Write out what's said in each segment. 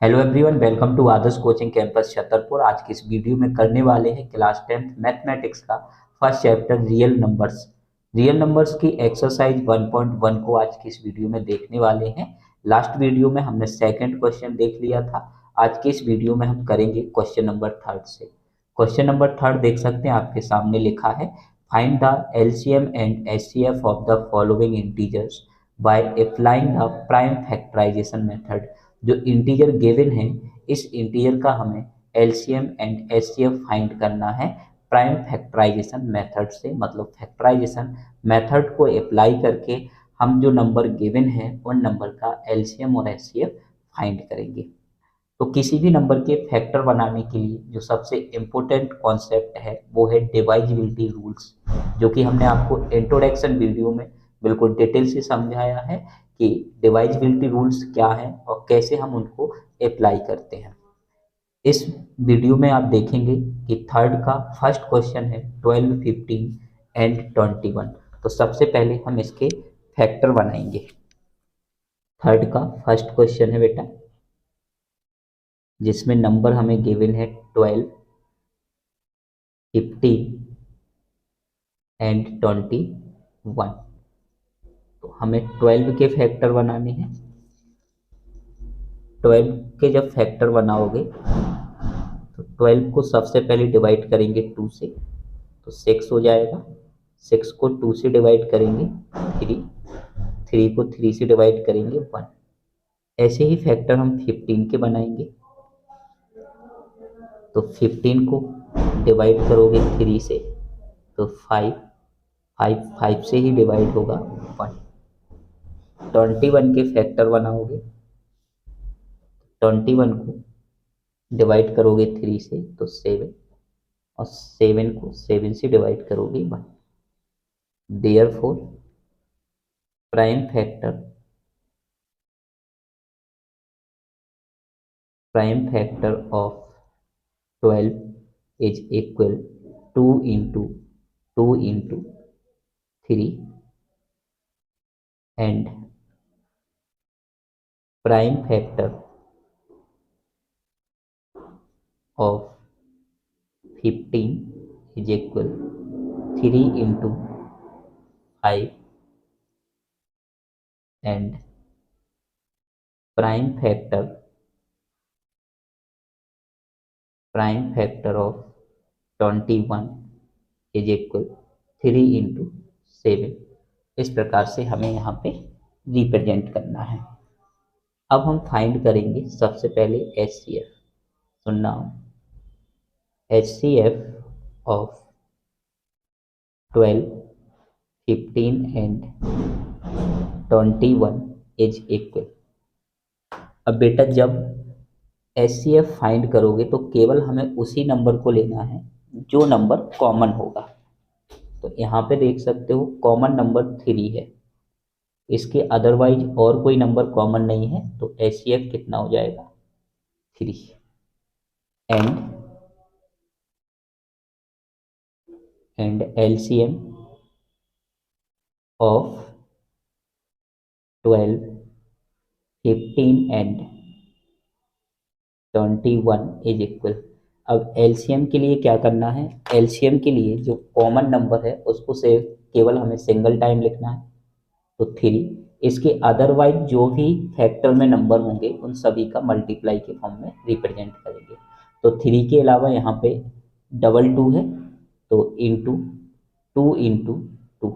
Hello everyone, welcome to Adarsh coaching campus Chhatarpur. आज की इस वीडियो में करने वाले हैं क्लास 10th मैथमेटिक्स का first chapter real numbers. Real numbers की एक्सरसाइज 1.1 को आज की इस वीडियो में देखने वाले हैं। लास्ट वीडियो में हमने सेकंड क्वेश्चन देख लिया था। आज की इस वीडियो में हम करेंगे क्वेश्चन नंबर थर्ड से। क्वेश्चन नंबर थर्ड देख सकते हैं, आपके सामने लिखा है find the LCM and HCF of the following integers by applying the prime factorization method. जो इंटीजर गिवन है, इस इंटीजर का हमें एलसीएम एंड एचसीएफ फाइंड करना है प्राइम फैक्टराइजेशन मेथड से। मतलब फैक्टराइजेशन मेथड को अप्लाई करके हम जो नंबर गिवन है उन नंबर का एलसीएम और एचसीएफ फाइंड करेंगे। तो किसी भी नंबर के फैक्टर बनाने के लिए जो सबसे इम्पोर्टेंट कॉन्सेप्ट है वो है डिवाइजिबिलिटी रूल्स, जो कि हमने आपको इंट्रोडक्शन वीडियो में बिल्कुल डिटेल से समझाया है कि डिवाइजिबिलिटी रूल्स क्या है और कैसे हम उनको अप्लाई करते हैं। इस वीडियो में आप देखेंगे कि थर्ड का फर्स्ट क्वेश्चन है 12, 15 एंड 21। तो सबसे पहले हम इसके फैक्टर बनाएंगे। थर्ड का फर्स्ट क्वेश्चन है बेटा, जिसमें नंबर हमें गिवन है 12, 15 एंड 21। तो हमें 12 के फैक्टर बनाने हैं। 12 के जब फैक्टर बनाओगे तो 12 को सबसे पहले डिवाइड करेंगे 2 से, तो 6 हो जाएगा। 6 को 2 से डिवाइड करेंगे 3, 3 को 3 से डिवाइड करेंगे 1। ऐसे ही फैक्टर हम 15 के बनाएंगे। तो 15 को डिवाइड करोगे 3 से तो 5, 5 से ही डिवाइड होगा 1। 21 के फैक्टर बनाओगे, 21 को डिवाइड करोगे 3 से तो 7, और 7 को 7 से डिवाइड करोगे 1। Therefore prime factor of 12 is equal 2 into 2 into 3 and prime factor of 15 is equal 3 into 5 and prime factor of 21 is equal 3 into 7। इस प्रकार से हमें यहाँ पे रिप्रेजेंट करना है। अब हम फाइंड करेंगे सबसे पहले एचसीएफ। तो now HCF of 12, 15 and 21 is equal. अब बेटा जब एचसीएफ फाइंड करोगे तो केवल हमें उसी नंबर को लेना है जो नंबर कॉमन होगा। तो यहाँ पे देख सकते हो कॉमन नंबर 3 है, इसके अदरवाइज और कोई नंबर कॉमन नहीं है। तो एचसीएफ कितना हो जाएगा 3 and LCM of 12, 15 and 21 is equal. अब एलसीएम के लिए क्या करना है, एलसीएम के लिए जो कॉमन नंबर है उसको से केवल हमें सिंगल टाइम लिखना है, तो 3। इसके अदरवाइज जो भी फैक्टर में नंबर होंगे उन सभी का मल्टीप्लाई के फॉर्म में रिप्रेजेंट करेंगे। तो 3 के अलावा यहाँ पे डबल 2 है, तो इंटू 2 इंटू 2।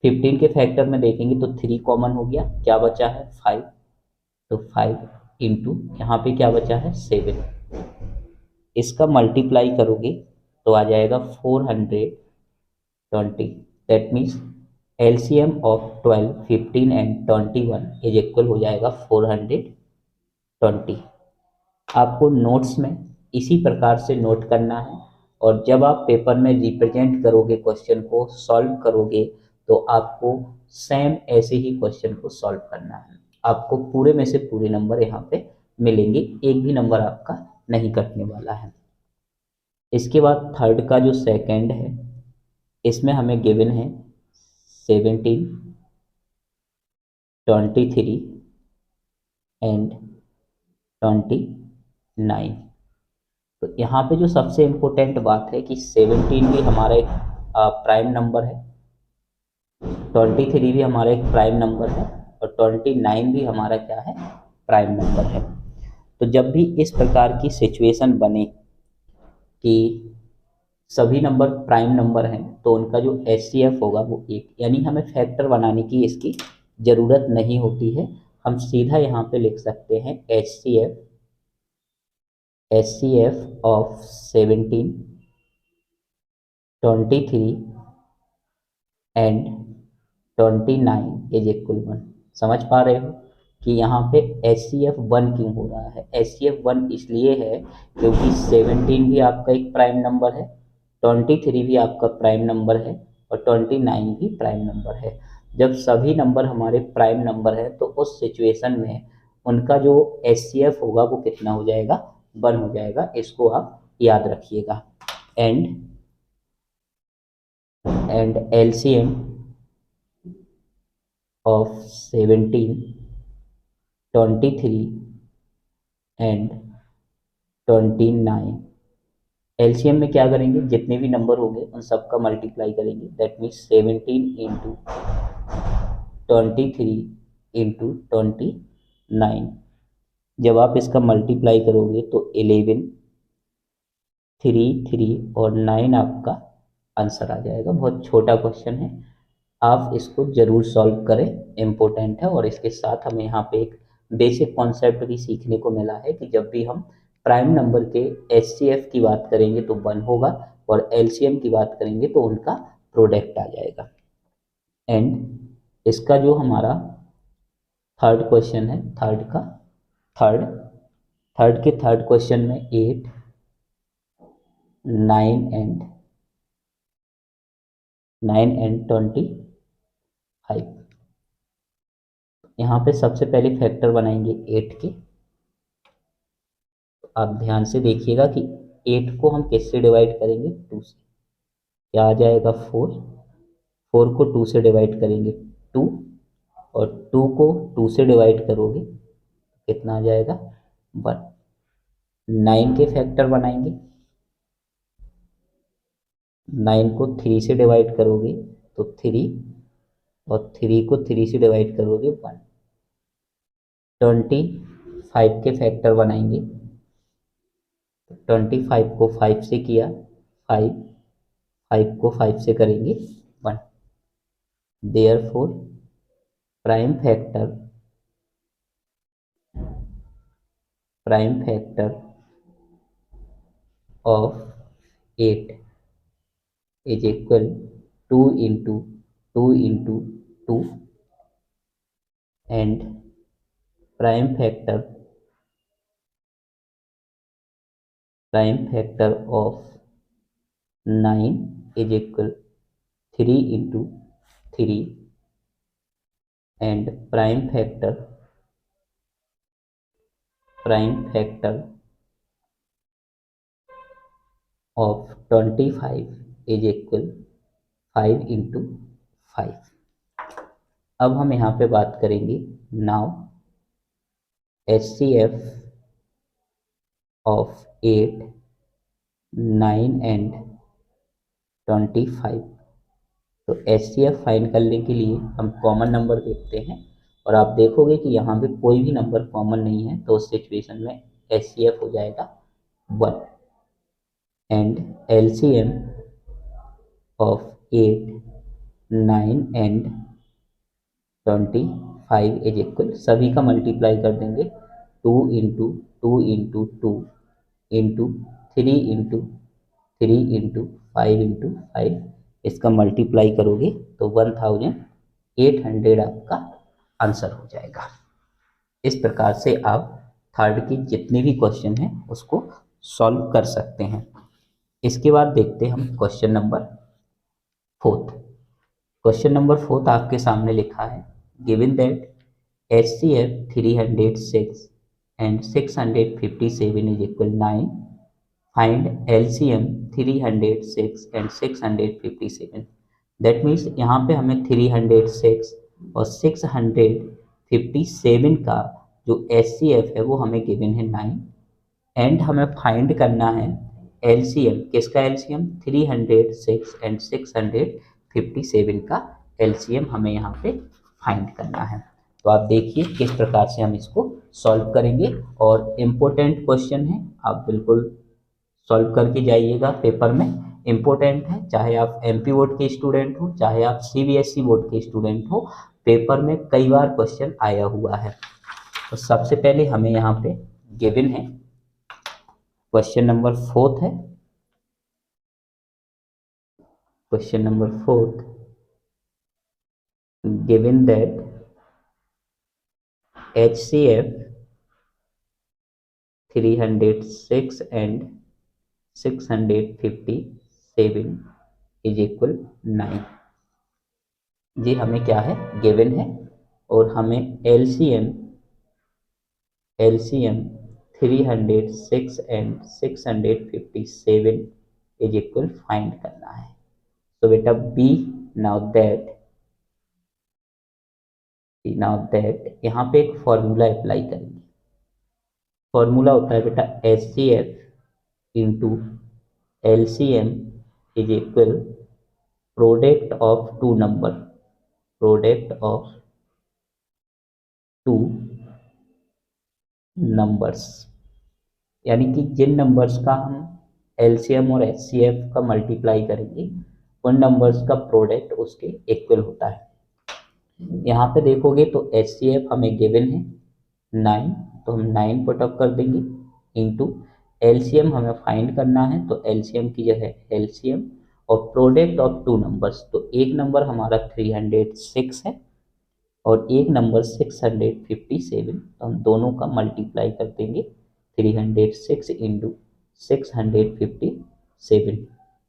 15 के फैक्टर में देखेंगे तो 3 कॉमन हो गया, क्या बचा है 5, तो 5 इंटू यहाँ पे क्या बचा है 7। इसका मल्टीप्लाई करोगे तो आ जाएगा 420। That means LCM of 12, 15 and 21 is equal हो जाएगा 420। आपको नोट्स में इसी प्रकार से नोट करना है, और जब आप पेपर में रिप्रेजेंट करोगे, क्वेश्चन को सॉल्व करोगे, तो आपको सेम ऐसे ही क्वेश्चन को सॉल्व करना है। आपको पूरे में से पूरे नंबर यहाँ पे मिलेंगे, एक भी नंबर आपका नहीं कटने वाला है। इसके बाद थर्ड का जो सेकंड है, इसमें हमें गिवन है 17, 23 एंड 29। तो यहाँ पे जो सबसे इम्पोर्टेंट बात है कि 17 भी हमारा एक प्राइम नंबर है, 23 भी हमारा एक प्राइम नंबर है, और 29 भी हमारा क्या है, प्राइम नंबर है। तो जब भी इस प्रकार की सिचुएशन बने कि सभी नंबर प्राइम नंबर हैं तो उनका जो एचसीएफ होगा वो एक, यानी हमें फैक्टर बनाने की इसकी ज़रूरत नहीं होती है। हम सीधा यहाँ पे लिख सकते हैं HCF of 17, 23 and 29 is equal 1। समझ पा रहे हो कि यहाँ पे एचसीएफ 1 क्यों हो रहा है? एचसीएफ 1 इसलिए है क्योंकि 17 भी आपका एक प्राइम नंबर है, 23 भी आपका प्राइम नंबर है, और 29 भी प्राइम नंबर है। जब सभी नंबर हमारे प्राइम नंबर है तो उस सिचुएशन में उनका जो एचसीएफ होगा वो कितना हो जाएगा, 1 हो जाएगा। इसको आप याद रखिएगा। And LCM of 17, 23 and 29। LCM में क्या करेंगे, जितने भी नंबर होंगे उन सबका मल्टीप्लाई करेंगे। That means 17 into 23 into 29। जब आप इसका मल्टीप्लाई करोगे तो 11, 3, 3 और 9 आपका आंसर आ जाएगा। बहुत छोटा क्वेश्चन है, आप इसको जरूर सॉल्व करें, इम्पोर्टेंट है। और इसके साथ हमें यहाँ पे एक बेसिक कॉन्सेप्ट भी सीखने को मिला है कि जब भी हम प्राइम नंबर के एचसीएफ की बात करेंगे तो 1 होगा, और एलसीएम की बात करेंगे तो उनका प्रोडक्ट आ जाएगा। एंड इसका जो हमारा थर्ड क्वेश्चन है, थर्ड के थर्ड क्वेश्चन में 8, 9 एंड 25। यहाँ पे सबसे पहले फैक्टर बनाएंगे 8 के। आप ध्यान से देखिएगा कि 8 को हम किससे डिवाइड करेंगे, 2 से। क्या आ जाएगा, 4। 4 को 2 से डिवाइड करेंगे 2, और 2 को 2 से डिवाइड करोगे कितना आ जाएगा, 1। 9 के फैक्टर बनाएंगे, 9 को 3 से डिवाइड करोगे तो 3, और 3 को 3 से डिवाइड करोगे 1। 25 के फैक्टर बनाएंगे, 25 को 5 से किया 5, 5 को 5 से करेंगे 1। Therefore prime factor of 8 is equal 2 into 2 into 2 and prime factor of 9 is equal 3 into 3 and prime factor of 25 is equal 5 into 5। अब हम यहाँ पे बात करेंगे नाउ HCF ऑफ 8, 9 एंड 25। तो HCF फाइंड करने के लिए हम कॉमन नंबर देखते हैं, और आप देखोगे कि यहाँ पे कोई भी नंबर कॉमन नहीं है, तो उस सिचुएशन में HCF हो जाएगा 1। And LCM of 8, 9 and 25 is equal, सभी का मल्टीप्लाई कर देंगे 2 into 2 into 2 into 3 into 3 into 5 into 5। इसका मल्टीप्लाई करोगे तो 1800 आपका आंसर हो जाएगा। इस प्रकार से आप थर्ड की जितने भी क्वेश्चन हैं उसको सॉल्व कर सकते हैं। इसके बाद देखते हैं हम क्वेश्चन नंबर 4। क्वेश्चन नंबर 4 आपके सामने लिखा है, given that HCF 306 and 657 is equal 9, find LCM 306 and 657। That means यहाँ पे हमें 306 और 657 का जो HCF है वो हमें गिवन है 9 एंड हमें फाइंड करना है LCM। किसका LCM? 306 एंड 657 का LCM हमें यहाँ पे फाइंड करना है। तो आप देखिए किस प्रकार से हम इसको सॉल्व करेंगे और इम्पोर्टेंट क्वेश्चन है, आप बिल्कुल सॉल्व करके जाइएगा। पेपर में इम्पोर्टेंट है, चाहे आप MP बोर्ड के स्टूडेंट हो चाहे आप CBSE बोर्ड के स्टूडेंट हो, पेपर में कई बार क्वेश्चन आया हुआ है। तो सबसे पहले हमें यहाँ पे गिवन है क्वेश्चन नंबर 4 है। Question number 4, given that HCF 306 and 657 is equal 9। जी हमें क्या है, गिवन है, और हमें LCM 306 and 657 is equal find करना है। तो बेटा बी नाउ दैट यहाँ पे एक फॉर्मूला अप्लाई करेंगे। फॉर्मूला होता है बेटा HCF into LCM is equal product of two numbers, यानी कि जिन नंबर्स का हम LCM और HCF का मल्टीप्लाई करेंगे उन नंबर्स का प्रोडक्ट उसके इक्वल होता है। यहाँ पे देखोगे तो HCF हमें गिवन है 9, तो हम 9 पुट अप कर देंगे इंटू LCM हमें फाइंड करना है, तो LCM की जगह LCM और प्रोडक्ट ऑफ टू नंबर्स, तो एक नंबर हमारा 306 है और एक नंबर 657, तो हम दोनों का मल्टीप्लाई कर देंगे 306 इंटू 657।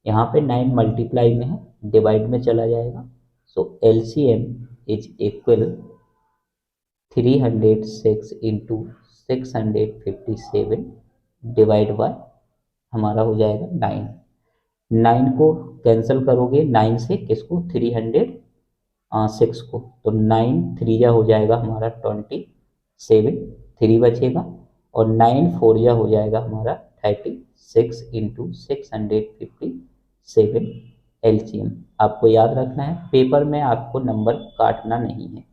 यहाँ पे 9 मल्टीप्लाई में है, डिवाइड में चला जाएगा, सो LCM is equal 306 into 657 divide by हमारा हो जाएगा 9। 9 को कैंसिल करोगे 9 से, किसको? 306 को, तो 9 3 जा हो जाएगा हमारा 27, 3 बचेगा, और 9 4 जा हो जाएगा हमारा 36 इंटू 657 LCM। आपको याद रखना है, पेपर में आपको नंबर काटना नहीं है,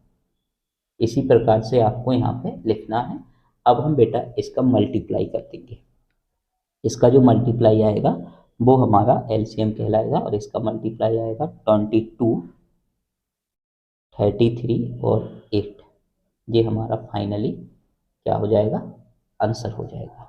इसी प्रकार से आपको यहाँ पे लिखना है। अब हम बेटा इसका मल्टीप्लाई कर देंगे, इसका जो मल्टीप्लाई आएगा वो हमारा LCM कहलाएगा, और इसका मल्टीप्लाई आएगा 22, 33 और 8। ये हमारा फाइनली क्या हो जाएगा, आंसर हो जाएगा।